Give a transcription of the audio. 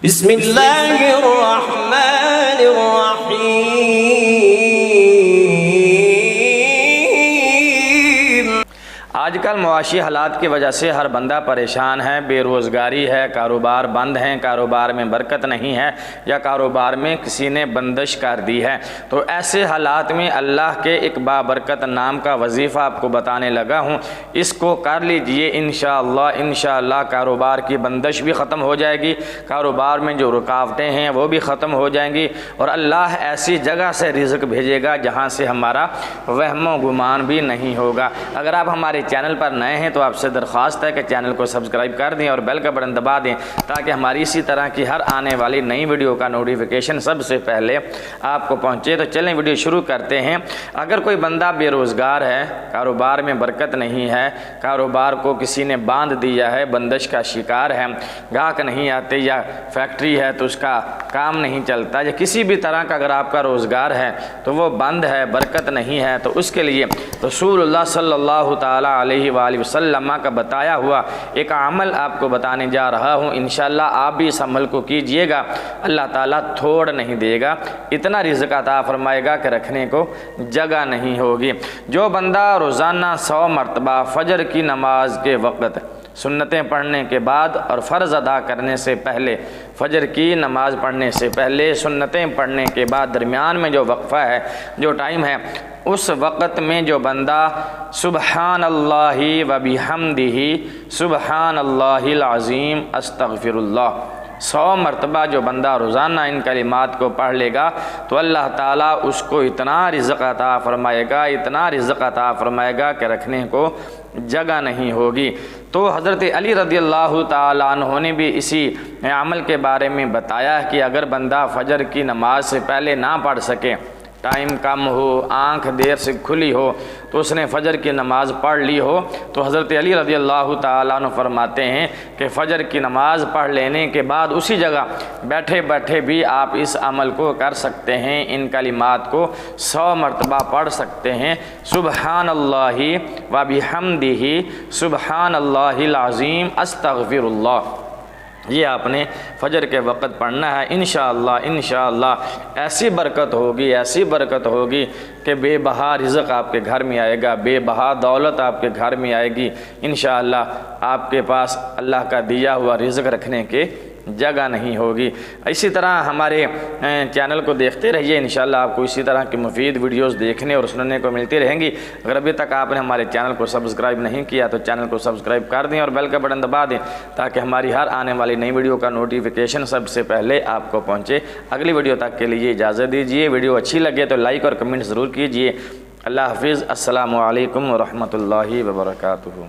बिस्मिल्लाहिर्रहमानिर्रहीम। आजकल मुआशी हालात की वजह से हर बंदा परेशान है, बेरोज़गारी है, कारोबार बंद हैं, कारोबार में बरकत नहीं है या कारोबार में किसी ने बंदिश कर दी है। तो ऐसे हालात में अल्लाह के एक बाबरकत नाम का वजीफ़ा आपको बताने लगा हूँ, इसको कर लीजिए। इंशाअल्लाह कारोबार की बंदिश भी ख़त्म हो जाएगी, कारोबार में जो रुकावटें हैं वो भी ख़त्म हो जाएंगी और अल्लाह ऐसी जगह से रिज़्क़ भेजेगा जहाँ से हमारा वहमो गुमान भी नहीं होगा। अगर आप हमारे चैनल पर नए हैं तो आपसे दरख्वास्त है कि चैनल को सब्सक्राइब कर दें और बेल का बटन दबा दें ताकि हमारी इसी तरह की हर आने वाली नई वीडियो का नोटिफिकेशन सबसे पहले आपको पहुंचे। तो चलें वीडियो शुरू करते हैं। अगर कोई बंदा बेरोज़गार है, कारोबार में बरकत नहीं है, कारोबार को किसी ने बांध दिया है, बंदिश का शिकार है, ग्राहक नहीं आते या फैक्ट्री है तो उसका काम नहीं चलता या किसी भी तरह का अगर आपका रोज़गार है तो वो बंद है, बरकत नहीं है, तो उसके लिए रसूलुल्लाह सल्लल्लाहु ताला अलैहि वसल्लम का बताया हुआ एक अमल आपको बताने जा रहा हूँ। इंशाअल्लाह आप भी इस अमल को कीजिएगा, अल्लाह ताला थोड़ नहीं देगा, इतना रिज़्क़ अता फरमाएगा कि रखने को जगह नहीं होगी। जो बंदा रोज़ाना 100 मरतबा फ़जर की नमाज के वक़्त सुन्नतें पढ़ने के बाद और फ़र्ज़ अदा करने से पहले, फ़जर की नमाज़ पढ़ने से पहले, सुन्नतें पढ़ने के बाद दरमियान में जो वक्फ़ा है, जो टाइम है, उस वक़्त में जो बंदा सुबहानल्लाहि व बिहम्दिही सुबहानल्लाहिल अज़ीम अस्तग़फिरुल्लाह 100 मरतबा जो बंदा रोज़ाना इन कलिमात को पढ़ लेगा तो अल्लाह ताला उसको इतना रिज़्क़ अता फ़रमाएगा, इतना रिज़्क़ अता फ़रमाएगा कि रखने को जगह नहीं होगी। तो हज़रत अली रज़ियल्लाहु ताला अन्हु ने भी इसी अमल के बारे में बताया कि अगर बंदा फ़जर की नमाज से पहले ना पढ़ सके, टाइम कम हो, आँख देर से खुली हो, तो उसने फ़जर की नमाज़ पढ़ ली हो, तो हज़रत अली रज़ियल्लाहु ताला अन्हु फरमाते हैं कि फ़जर की नमाज़ पढ़ लेने के बाद उसी जगह बैठे बैठे भी आप इस अमल को कर सकते हैं, इन कलिमात को 100 मरतबा पढ़ सकते हैं। सुबहानल्लाहि व बिहम्दिही सुबहानल्लाहिल अज़ीम अस्तग़फिरुल्लाह, ये आपने फ़जर के वक़्त पढ़ना है। इंशाअल्लाह ऐसी बरकत होगी, ऐसी बरकत होगी कि बेबहा रिज़्क़ आपके घर में आएगा, बेबहा दौलत आपके घर में आएगी। इंशाअल्लाह आपके पास अल्लाह का दिया हुआ रिज़्क़ रखने के जगह नहीं होगी। इसी तरह हमारे चैनल को देखते रहिए, इंशाअल्लाह आपको इसी तरह की मुफीद वीडियोस देखने और सुनने को मिलती रहेंगी। अगर अभी तक आपने हमारे चैनल को सब्सक्राइब नहीं किया तो चैनल को सब्सक्राइब कर दें और बेल का बटन दबा दें ताकि हमारी हर आने वाली नई वीडियो का नोटिफिकेशन सबसे पहले आपको पहुँचे। अगली वीडियो तक के लिए इजाज़त दीजिए। वीडियो अच्छी लगे तो लाइक और कमेंट ज़रूर कीजिए। अल्लाह हाफ़िज़। अस्सलामु अलैकुम व रहमतुल्लाहि व बरकातुहू।